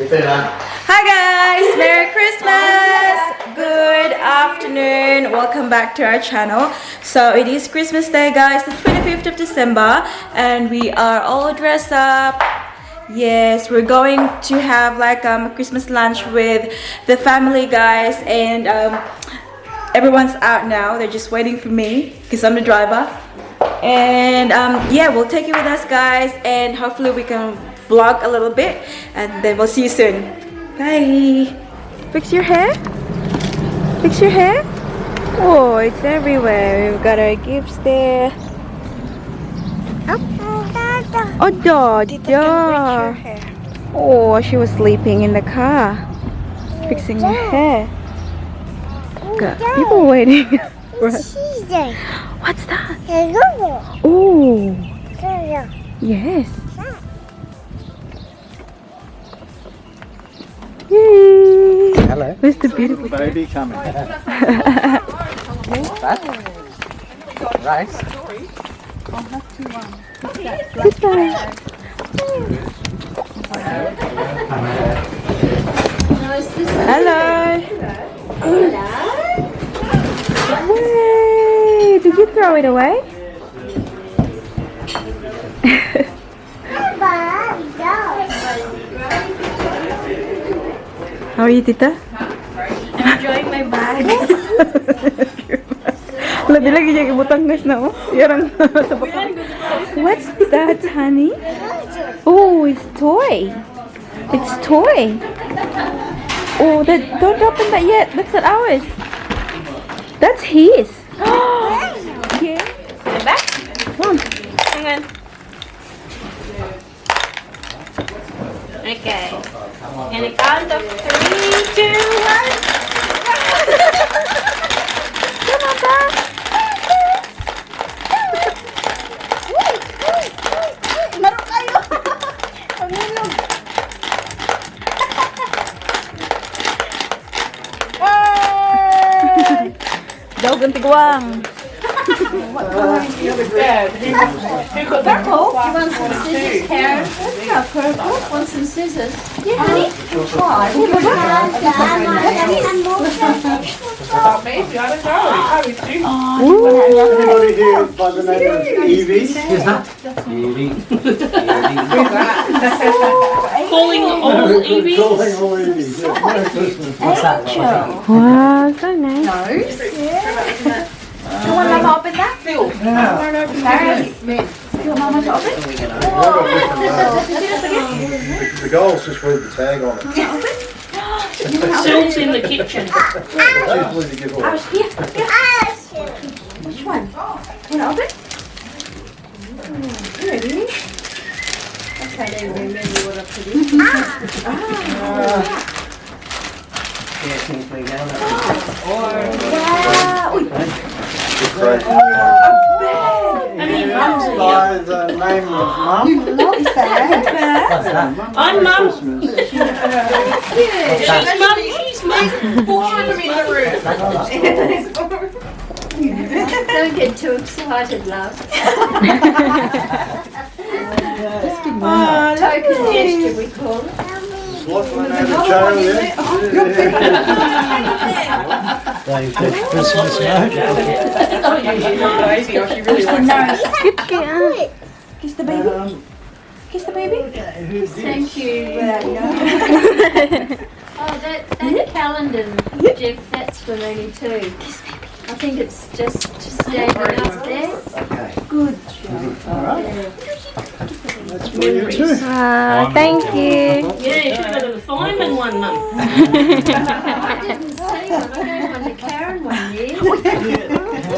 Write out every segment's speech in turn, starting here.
Hi guys! Merry Christmas! Good afternoon. Welcome back to our channel. So it is Christmas Day, guys, the 25th of December, and we are all dressed up. Yes, we're going to have like a Christmas lunch with the family, guys, and everyone's out now. They're just waiting for me because I'm the driver. And yeah, we'll take you with us, guys, and hopefully we can vlog a little bit, and then we'll see you soon. Bye. Fix your hair. Fix your hair. Oh, it's everywhere. We've got our gifts there. Up. Oh, Dada. Oh, she was sleeping in the car, fixing her hair. Got people waiting. What's that? Oh. Yes. Yay! Hello. Where's the beautiful baby coming? That? Right. Goodbye. Hello. Hey, did you throw it away? How are you, Tita? I'm enjoying my bag. Wala di lagi siya ibutang guys na oh. Yarang sa baka. What's that, honey? Oh, it's toy. It's toy. Oh, don't open that yet. That's not ours. That's his. Yeah. Stand back. Come on. Hang on. Okay. And a count of 3, 2, 1. Come on, Dad. Laro kayo. Pangilog. Daw gantigwang. Purple? You want some scissors, Karen? That's not purple. Want some scissors? Yeah, honey. Anybody here by the name of Evie? Who's that? Evie. Calling all Evies? Calling all Evies. Yeah. Merry Christmas. What's that? Wow, so nice. You want Mama to open that? Phil. Karen. You want Mama to open? The goal's just with the tag on it. Syl's in the kitchen. She's willing to give away. Here. Which one? You want to open? Ready? Okay, then remember what I put in. Great. I mean, Mum's here. By the name of Mum. I'm Mum. She's Mum. She's Mum. 4 of them in the room. Don't get too excited, love. Token gesture, we call it. Waffling over Charlie, yeah? Christmas mode. Kiss the baby. Kiss the baby. Thank you. Oh, that calendar, Jeff, that's for Looney too. I think it's just standing up there. Okay. Good job. All right. That's for you too. Thank you. Yeah, you should have got a fireman one, Mum. I didn't see one. I gave one to Karen one year.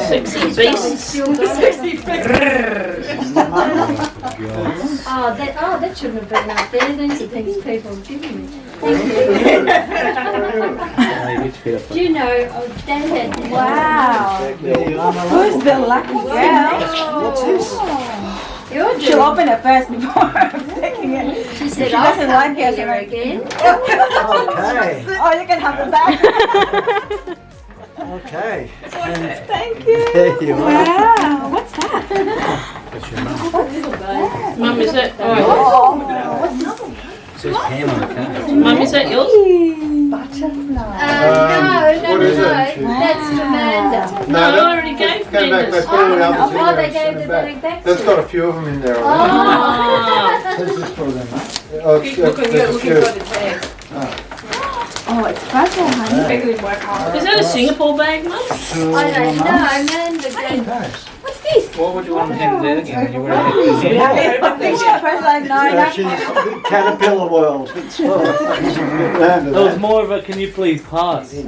Sexy beast. Oh, that shouldn't have been up there. These are things people have given me. Thank you. Do you know, Dad had... Wow. Who's the lucky girl? What's this? She'll open it first before taking it. She said, She doesn't like it here again. Okay. Oh, you can have it back. Okay. Thank you. There you are. Wow. What's that? That's your mum. Mum, is that... Oh, what's this? says Pam on the card. Mum, is that yours? What is it? That's Amanda. No, I already gave Go back, Brenda's. put all the others in Oh, there they and gave send the them back. bag back. That's got a few of them in there already. Oh. Who's this for then, mate? Oh, it's, there's a few. Oh, it's fragile, honey. Is that a Singapore bag, Mum? I don't know. Amanda gave. What's this? What would you want him to do again when you were at Yeah, she's Caterpillar World. It's That was more of a can you please pass? There's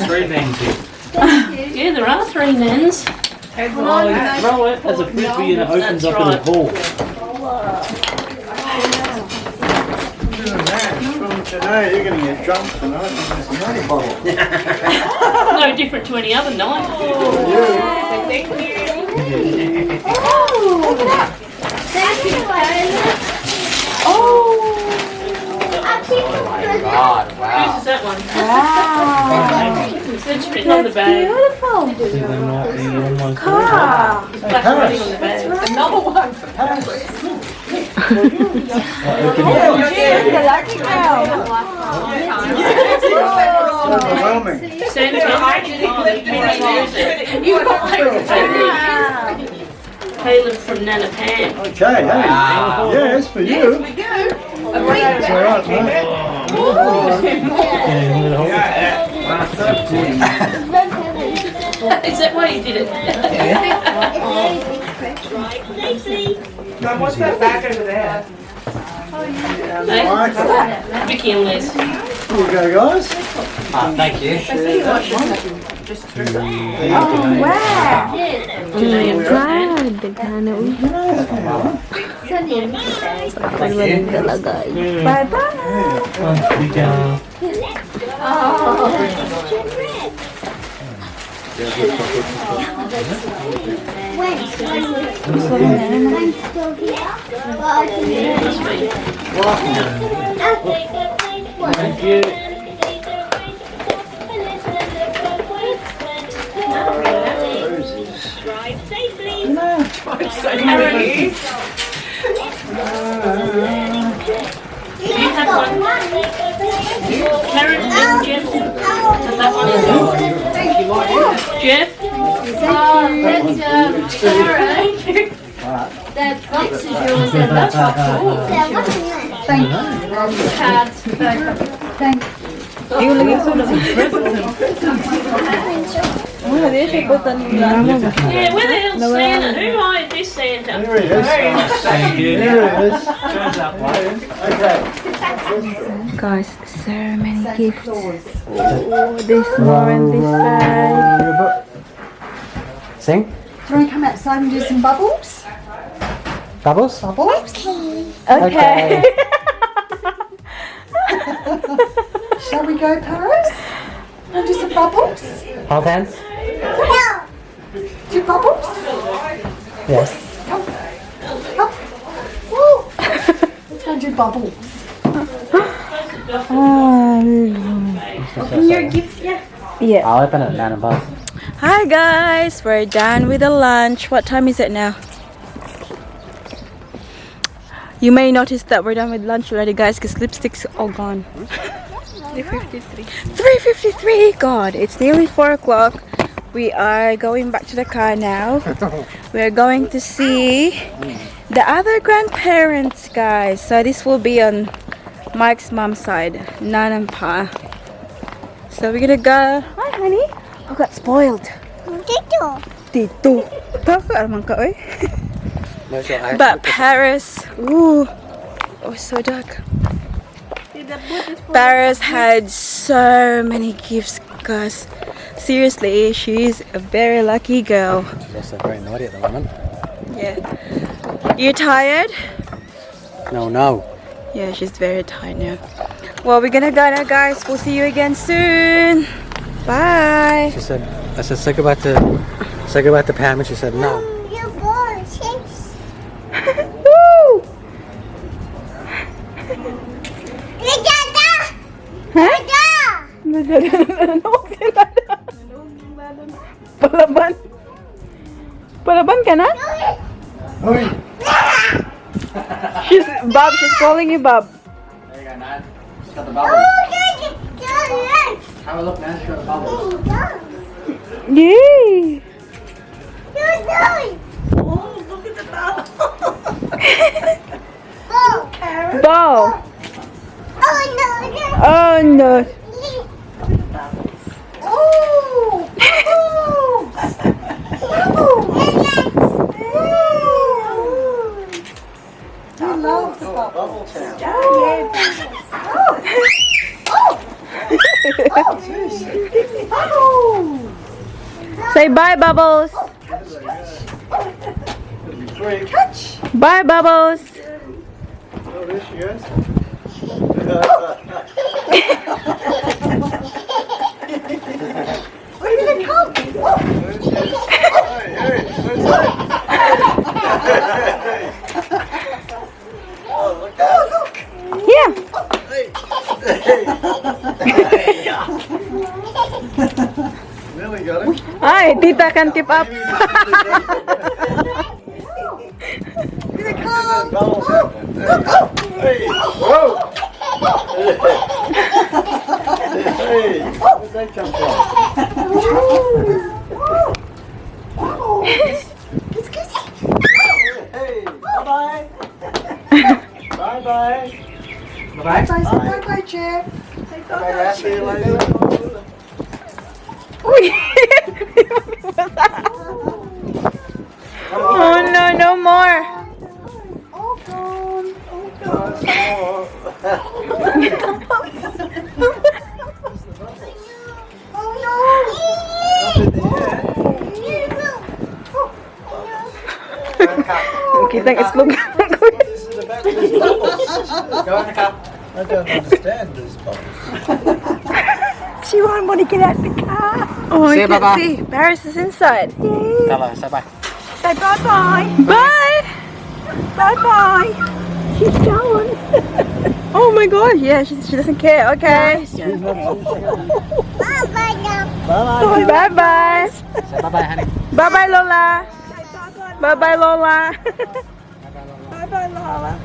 3 names here. Thank you. Yeah, there are 3 nans. Throw it as a frisbee and it opens That's up in a right. ball. From today, you're going to get drunk tonight. There's another bottle. No different to any other night. Thank you, Karen. God, Whose is that one? It's literally written on the bag. There might be almost Black writing on the bag. Overwhelming. Santa. Caleb from Nana Pam. Okay, hey. Yes, for you. It's all right, mate. Is that why you did it? What's that back over there? Hey, Right, Vicky and Liz. here you go, guys. thank you. Janae and Thank you. You have one. Karen and Jeff. And that one is yours. Jeff? That's Sarah. That box is yours and that's your cards. Thank you. Yeah, where the hell's Santa? Who hired this Santa? Here he is. Thank you. Here he is. Turns up, mate. Okay. Guys, so many gifts. Oh, this more and this side. Sing? Do you want to come outside and do some bubbles? Bubbles? Bubbles? Okay. Shall we go, Paris? Want to do some bubbles? Hold hands? Do bubbles? Yes. Come. Woo. Let's go do bubbles. Open your gifts, yeah. I'll open it now and buzz. Hi guys, we're done with the lunch. What time is it now? You may notice that we're done with lunch already, guys, because lipstick's all gone. 3:53. 3:53. God, it's nearly 4 o'clock. We are going back to the car now. We are going to see the other grandparents, guys. So this will be on Mike's mom's side, Nan and Pa. So we're gonna go. Hi, honey. I got spoiled. Tito. Taka naman ka, oy. But Paris, ooh, oh, so dark. Paris had so many gifts, guys. Seriously, she's a very lucky girl. She's also very naughty at the moment. Yeah. You tired? No. Yeah, she's very tired now. Well, we're gonna go now, guys. We'll see you again soon. Bye. She said, I said, say goodbye to Pam, and she said, no. Woo! Palaban? Palaban ka na? Hoy. She's calling you Bob. There you go, Nan. She's got the bubbles. Have a look, Nan. She's got the bubbles. Yay! Oh, look at the bubble. Bow. Oh no. Oh, I love the bubble. Bubble town. Say bye, Bubbles. Three. Bye, Bubbles. Oh, there she goes. Where did it come? Oh, look at it. Yeah. Nearly got him. Hi, Tita can keep up. Here it comes. Bubbles happening. Hey, whoa! Hey, where'd they come from? Hey, bye-bye. Bye-bye. Bye, say bye, Jeff. Say Bye-bye. See you later. Oh no, no more. all gone. All Kitang islog. This is about these bubbles. Go in the car. I don't understand these bubbles. She won't want to get out the car. Oh, I Say can bye-bye. see. Paris is inside. Hello, say bye. Say bye-bye. Bye. Bye-bye. She's going. Oh my God. Yeah, she doesn't care. Okay. Bye. Bye bye. Say bye-bye, honey. Bye bye, Lola. Bye bye, Lola. Bye-bye, Lala.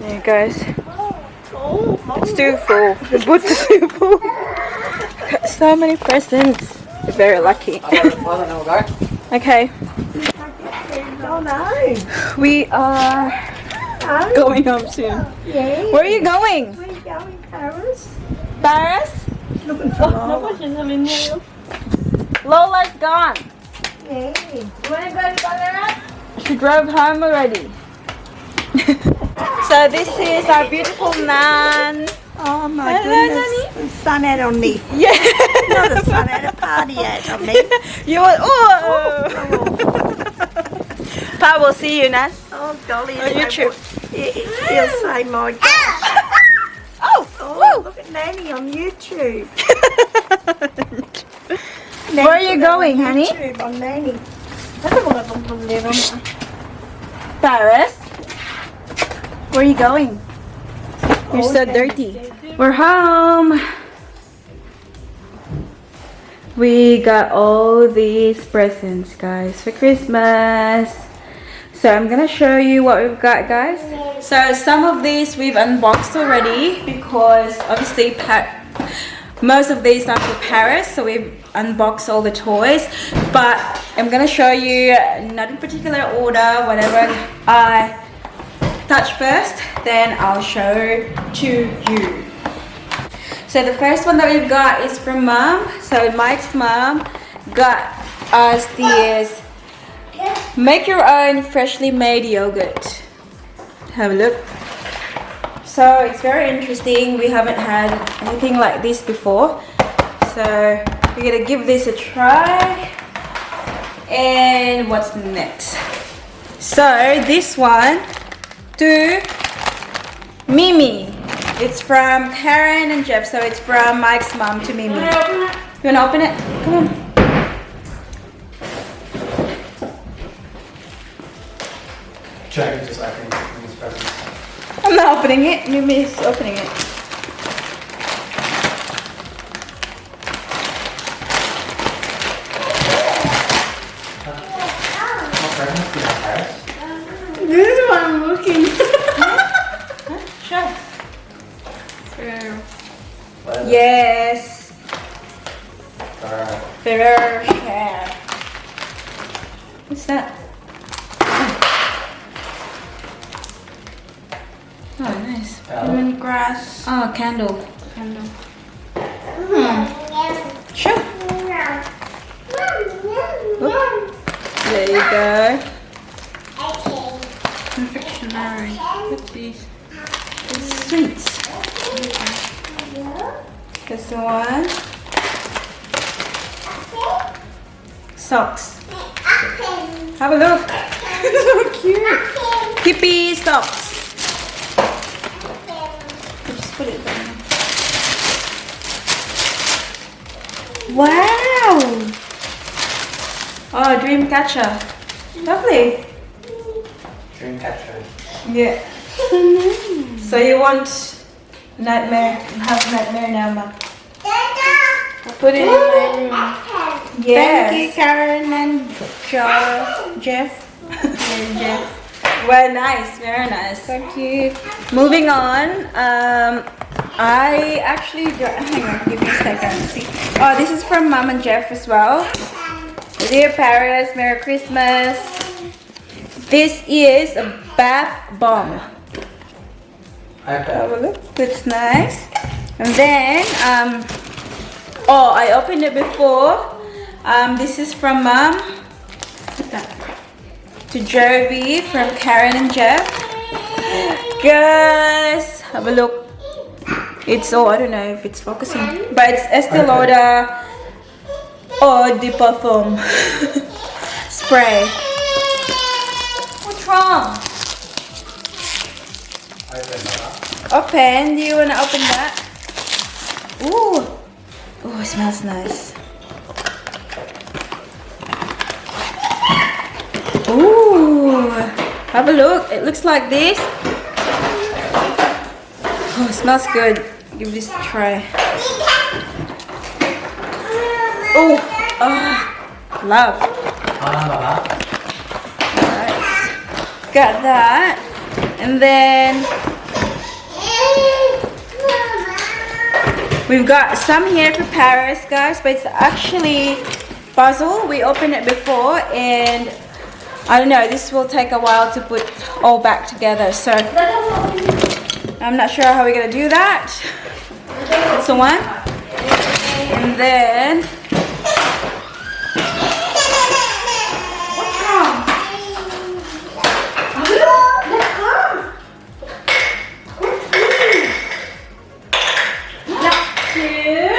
Yeah, guys. It's too full. The boots are too full. Got so many presents. We're very lucky. I don't know, we'll go. Okay, Oh, no. we are going home soon. Yeah. Where are you going? Where are you going, Paris? Paris? Looking for Lola. Lola's gone. Yeah. You wanna go to Ballarat? She drove home already. So this is our beautiful Nan. Oh, my Hello, goodness. The sun out on me. Yeah. Not the sun out a party out on me. You want? Oh. Pa will see you, Nan. Oh, golly. On YouTube. He'll say, my God. Oh. Oh, look at Nanny on YouTube. Where are you going, honey? YouTube on Nanny. Paris. Where are you going? You're so dirty. We're home. We got all these presents, guys, for Christmas. So I'm gonna show you what we've got, guys. So some of these we've unboxed already because obviously most of these are for Paris, so we've unboxed all the toys. But I'm gonna show you, not in particular order, whatever I touch first, then I'll show to you. So the first one that we've got is from Mom. So Mike's mom got us this make your own freshly made yogurt. Have a look. So it's very interesting. We haven't had anything like this before. So we're gonna give this a try. And what's next? So this one to Mimi. It's from Karen and Jeff, so it's from Mike's mom to Mimi. You wanna open it? Come on. Check it just like in these presents. I'm not opening it. Mimi's opening it. What presents do you have, Paris? Yeah. Yes. Ferrero hair. What's that? Oh, nice. Lemongrass. Oh, candle. Candle. Sure. There you go. Confectionery. What's these? It's sweets. This one. Socks. Have a look. So cute. Hippie socks. Just put it down. Wow. Oh, dream catcher. Lovely. Dream catcher. Yeah. So you want nightmare? Have nightmare now, Ma. Put it in my room. Yes. Thank you, Karen and Jeff. And Jeff. Well, nice, very nice. Thank you. Moving on, I actually hang on, give me a second. See, oh, this is from Mom and Jeff as well. Dear Paris, Merry Christmas. This is a bath bomb. Have a look. That's nice. And then, oh, I opened it before. This is from Mom. What's that? To Jovi from Karen and Jeff. Guys, have a look. It's I don't know if it's focusing, but it's Estee Lauder Eau de Parfum spray. What's wrong? Open. Do you wanna open that? Ooh. Oh, it smells nice. Ooh, have a look. It looks like this. Oh, it smells good. Give this a try. Oh, love. Nice. Got that. And then we've got some here for Paris, guys, but it's actually puzzle. We opened it before and I don't know, this will take a while to put all back together, so I'm not sure how we're gonna do that. That's the one. And then what's wrong? Two,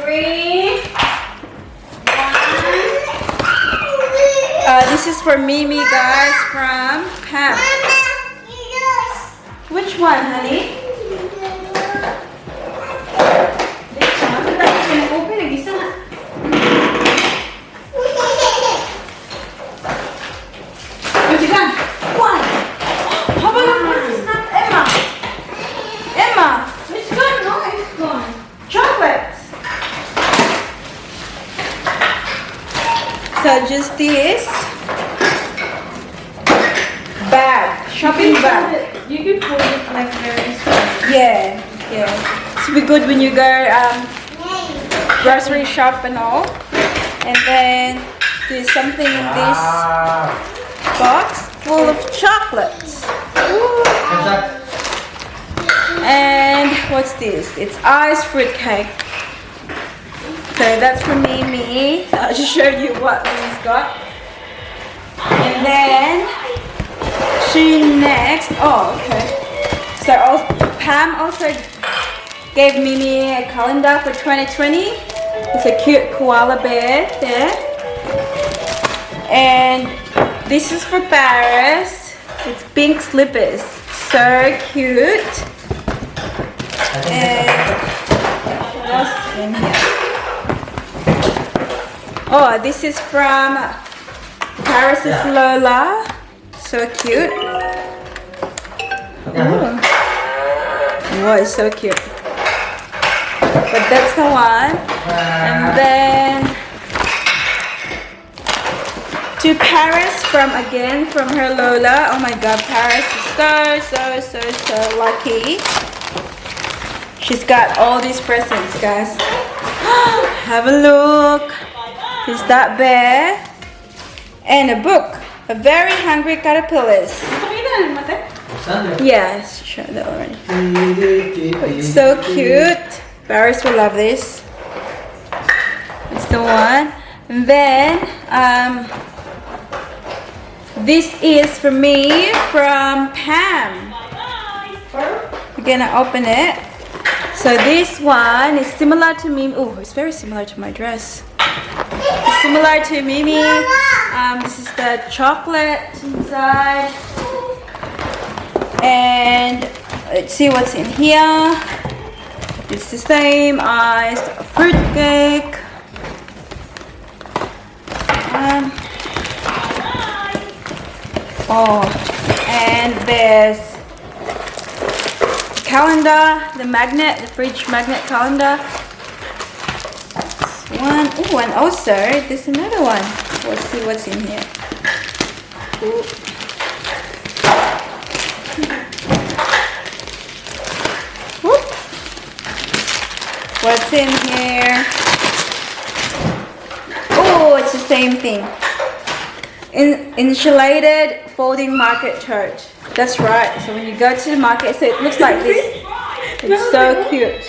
three. This is for Mimi, guys, from Pam. Which one, honey? This one? Open it, isa na. What's it done? One. How about this is not Emma? Emma, it's gone, no? It's gone. Chocolate. So just this bag, shopping bag. You can fold it like various ways. Yeah, yeah. It's be good when you go grocery shop and all. And then there's something in this box full of chocolates. Ooh. And what's this? It's ice fruit cake. So that's for Mimi. I'll just show you what Mimi's got. And then she next. Oh, okay. So Pam also gave Mimi a calendar for 2020. It's a cute koala bear there. And this is for Paris. It's pink slippers. So cute. And what else is in here? Oh, this is from Paris's Lola. So cute. Ooh. Oh, it's so cute. But that's the one. And then to Paris from her Lola. Oh my god, Paris is so lucky. She's got all these presents, guys. Have a look. Is that bear? And a book. A Very Hungry Caterpillars. Yes, sure that already. It's so cute. Paris will love this. It's the one. And then this is for me from Pam. We're gonna open it. So this one is similar to Mimi. Oh, it's very similar to my dress. It's similar to Mimi. This is the chocolate inside. And let's see what's in here. It's the same as fruit cake. And there's calendar, the magnet, the fridge magnet calendar. That's one. Oh, and also there's another one. Let's see what's in here. Ooh. Whoop. What's in here? Oh, it's the same thing. Insulated folding market tote. That's right. So when you go to the market, so it looks like this. It's so cute.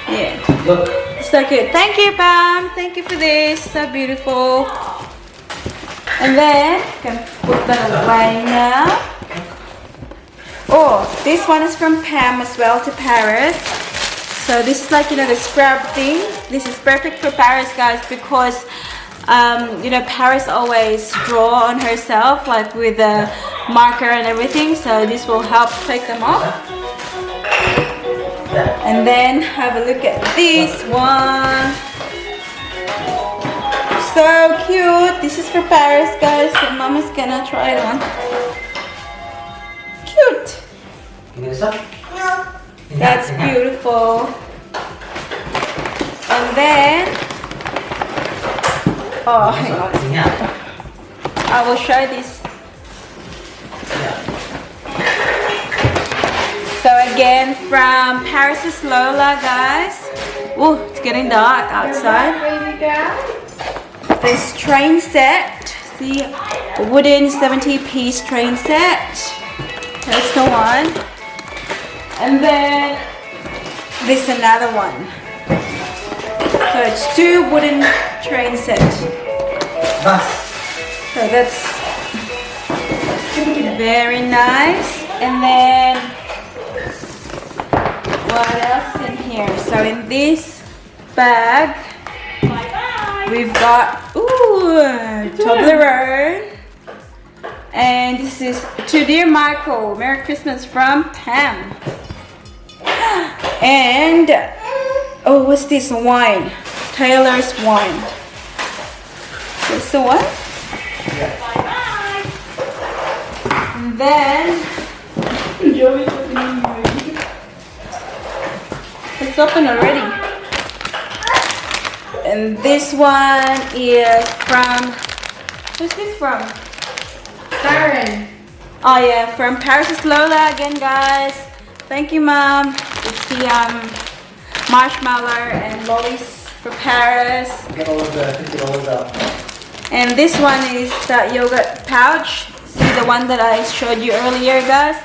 Yeah. Look. It's so cute. Thank you, Pam. Thank you for this. So beautiful. And then you can put that away now. Oh, this one is from Pam as well to Paris. So this is like, you know, the scrub thing. This is perfect for Paris, guys, because you know, Paris always draw on herself, like with the marker and everything. So this will help take them off. And then have a look at this one. So cute. This is for Paris, guys. So Mama's gonna try it on. Cute. That's beautiful. And then, oh, hang on. I will show this. So again, from Paris's Lola, guys. Oh, it's getting dark outside. This train set. See, a wooden 70-piece train set. That's the one. And then this another one. So it's two wooden train sets. So that's very nice. And then what else is in here? So in this bag we've got Toblerone. And this is to dear Michael. Merry Christmas from Pam. And oh, what's this? Wine. Taylor's wine. That's the one. And then it's open already. And this one is from, who's this from? Karen. Oh yeah, from Paris's Lola again, guys. Thank you, Mom. It's the marshmallow and lollies for Paris. Get all of the $50 out. And this one is that yogurt pouch. See the one that I showed you earlier, guys?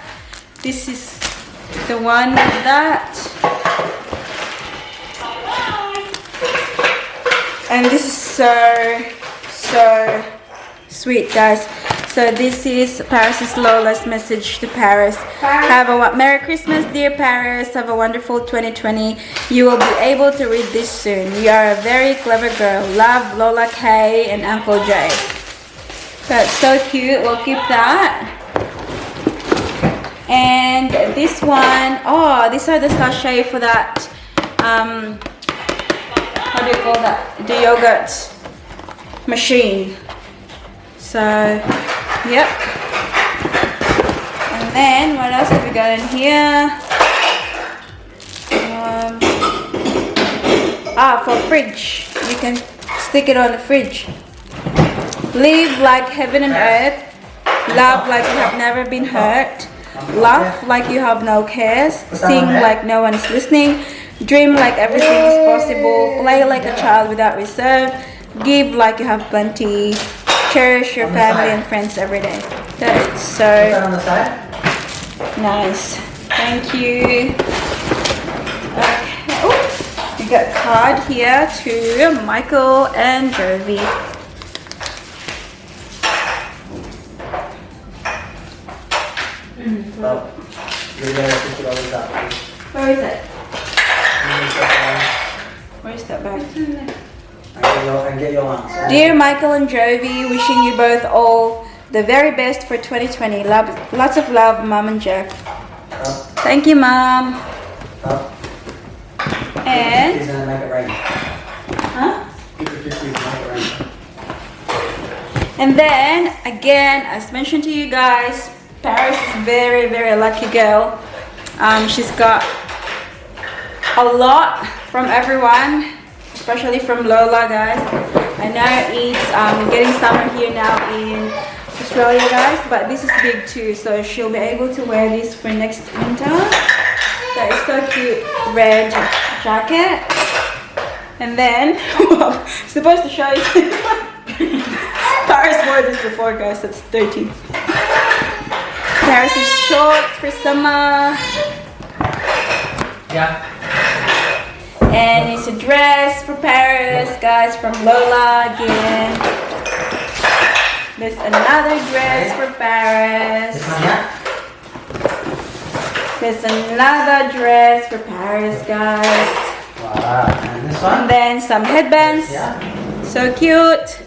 This is the one with that. And this is so sweet, guys. So this is Paris's Lola's message to Paris. Have a Merry Christmas, dear Paris. Have a wonderful 2020. You will be able to read this soon. You are a very clever girl. Love, Lola K and Uncle J. That's so cute. We'll keep that. And this one, oh, these are the sachet for that. How do you call that? The yogurt machine. So, yep. And then what else have we got in here? For fridge. You can stick it on the fridge. Live like heaven and earth. Love like you have never been hurt. Laugh like you have no cares. Sing like no one is listening. Dream like everything is possible. Play like a child without reserve. Give like you have plenty. Cherish your family and friends every day. That's so on the side. nice. Thank you. Okay. Oh, we got a card here to Michael and Jovi. Oh, you're gonna put all this up. Where is it? Where's that bag? And get your answer. Dear Michael and Jovi, wishing you both all the very best for 2020. Love, lots of love, Mom and Jeff. Up, Thank you, Mom. up. And, He's gonna make it rain. huh? Keep your 50s and make it rain. And then, again, as mentioned to you guys, Paris is very, very lucky girl. She's got a lot from everyone, especially from Lola, guys. I know it's getting summer here now in Australia, guys, but this is big too, so she'll be able to wear this for next winter. That is so cute, red jacket. And then, well, I'm supposed to show you this. Paris wore this before, guys, that's dirty. Paris' shorts for summer. Yeah. And it's a dress for Paris, guys, from Lola again. There's another dress for Paris. This one, yeah? There's another dress for Paris, guys. Wow. And this And one? then some headbands. Yeah. So cute.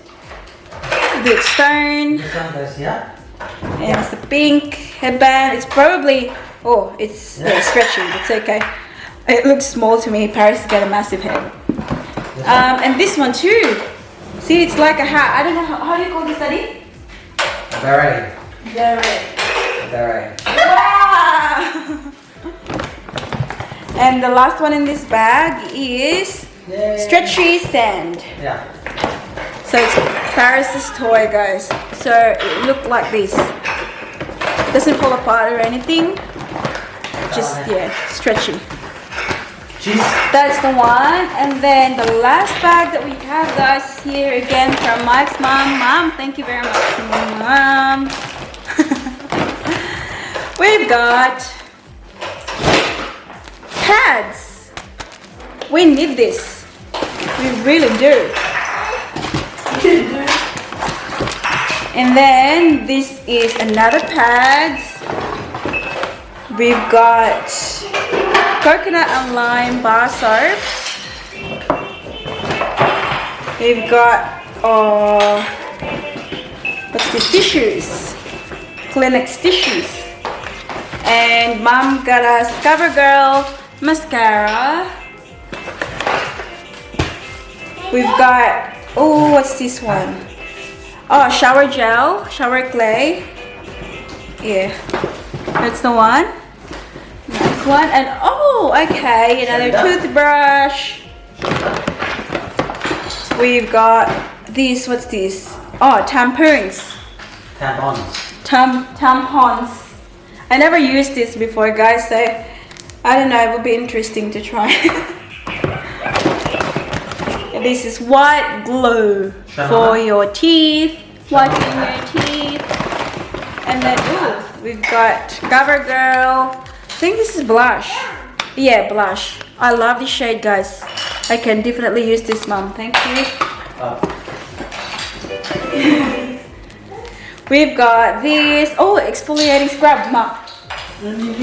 Good stone. This one goes here. And it's a pink headband. It's probably, oh, it's yeah, stretchy. It's okay. It looks small to me. Paris has got a massive head. And this one too. See, it's like a hat. I don't know, how do you call this, Daddy? Beret. Beret. Beret. Wow! And the last one in this bag is Yay. stretchy sand. Yeah. So it's Paris's toy, guys. So it looked like this. It doesn't fall apart or anything. Just, yeah, stretchy. Cheese. That's the one. And then the last bag that we have, guys, is here again from Mike's mom. Mom, thank you very much, Mom. We've got pads. We need this. We really do. And then this is another pads. We've got coconut and lime bar soap. We've got what's this? Tissues. Kleenex tissues. And Mom got us CoverGirl mascara. We've got, oh, what's this one? Oh, shower gel, shower clay. Yeah, that's the one. Nice one. And oh, okay, another toothbrush. We've got this, what's this? Oh, tampons. Tampons. Tampons. I never used this before, guys, so I don't know, it would be interesting to try. This is white glue for your teeth, whitening your teeth. And then, ooh, we've got CoverGirl. I think this is blush. Yeah, blush. I love this shade, guys. I can definitely use this, Mom. Thank you. We've got this. Oh, exfoliating scrub, Mom.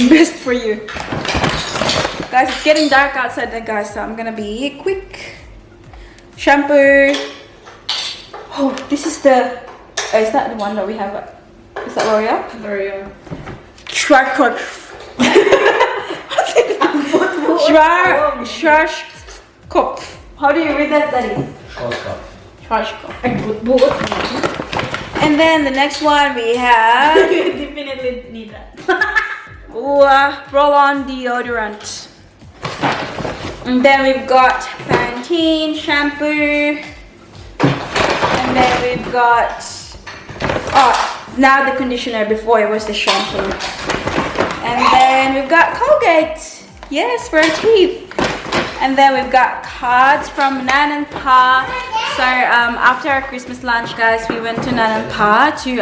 Best for you. Guys, it's getting dark outside there, guys, so I'm gonna be quick. Shampoo. Oh, this is the, oh, is that the one that we have? Is that L'Oreal? L'Oreal. Schwarzkopf. How do you read that, Daddy? Schwarzkopf. And then the next one we have Definitely need that. roll-on deodorant. And then we've got Pantene shampoo. And then we've got, oh, now the conditioner, before it was the shampoo. And then we've got Colgate. Yes, for our teeth. And then we've got cards from Nan and Pa. So after our Christmas lunch, guys, we went to Nan and Pa to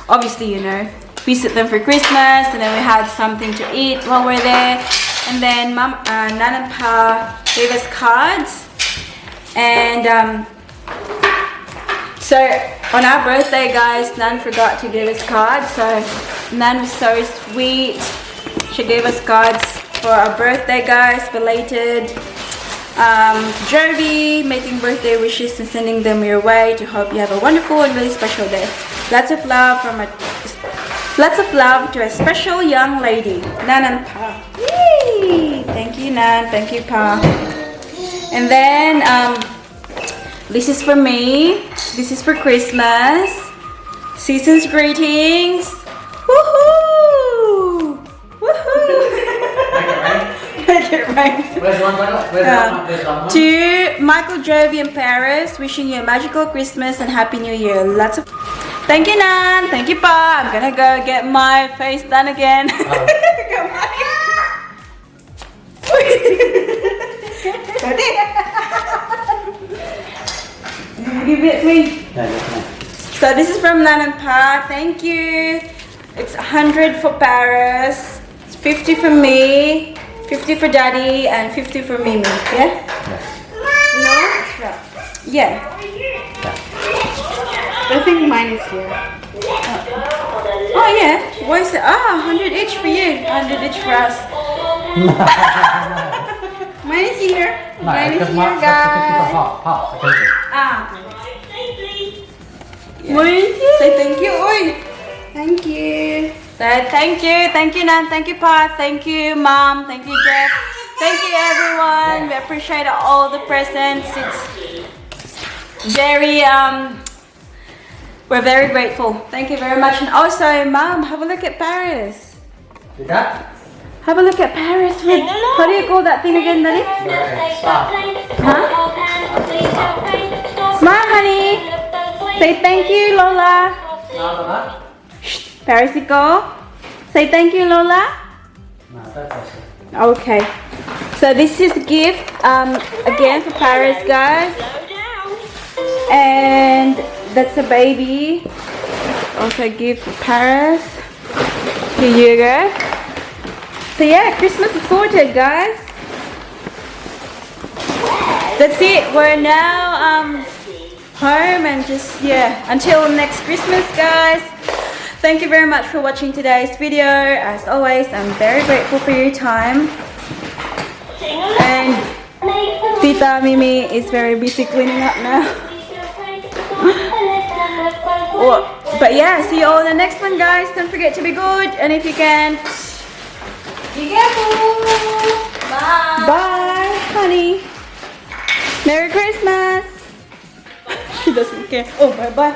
obviously, you know, visit them for Christmas, and then we had something to eat while we're there. And then Nan and Pa gave us cards, and so on our birthday, guys, Nan forgot to give us cards. So Nan was so sweet. She gave us cards for our birthday, guys, belated. Jovi, making birthday wishes and sending them your way to hope you have a wonderful and really special day. Lots of love to a special young lady, Nan and Pa. Yay! Thank you, Nan. Thank you, Pa. And then this is for me. This is for Christmas. Season's greetings. Woohoo! Woohoo! Make it rain. Where's one? Where's To Michael, Jovi, and Paris, wishing you a magical Christmas and Happy New Year. Lots of. Thank you, Nan. Thank you, Pa. I'm gonna go get my face done again. Give it to me. So this is from Nan and Pa. Thank you. It's 100 for Paris. It's 50 for me, 50 for Daddy, and 50 for Mimi. Yeah? No? Yeah. I think mine is here. Oh yeah. What is it? 100 each for you. 100 each for us. Mine is here. Mine is here, guys. Ah. Say thank you. Oi. Thank you. Say thank you, Nan, thank you, Pa, thank you, Mom, thank you, Jeff, thank you, everyone. We appreciate all the presents. It's very we're very grateful. Thank you very much. And also, Mom, have a look at Paris. You got? Have a look at Paris. How do you call that thing again, Daddy? Huh? Smile, honey. Say thank you, Lola. Paris, go. Say thank you, Lola. No, that's awesome. Okay. So this is a gift again for Paris, guys. And that's a baby. Also a gift for Paris. Here you go. So yeah, Christmas is sorted, guys. That's it. We're now home and just, yeah, until next Christmas, guys. Thank you very much for watching today's video. As always, I'm very grateful for your time. And Tita Mimi is very busy cleaning up now. But yeah, see you all in the next one, guys. Don't forget to be good, and if you can, be careful. Bye. Bye, honey. Merry Christmas. She doesn't care. Oh, bye-bye.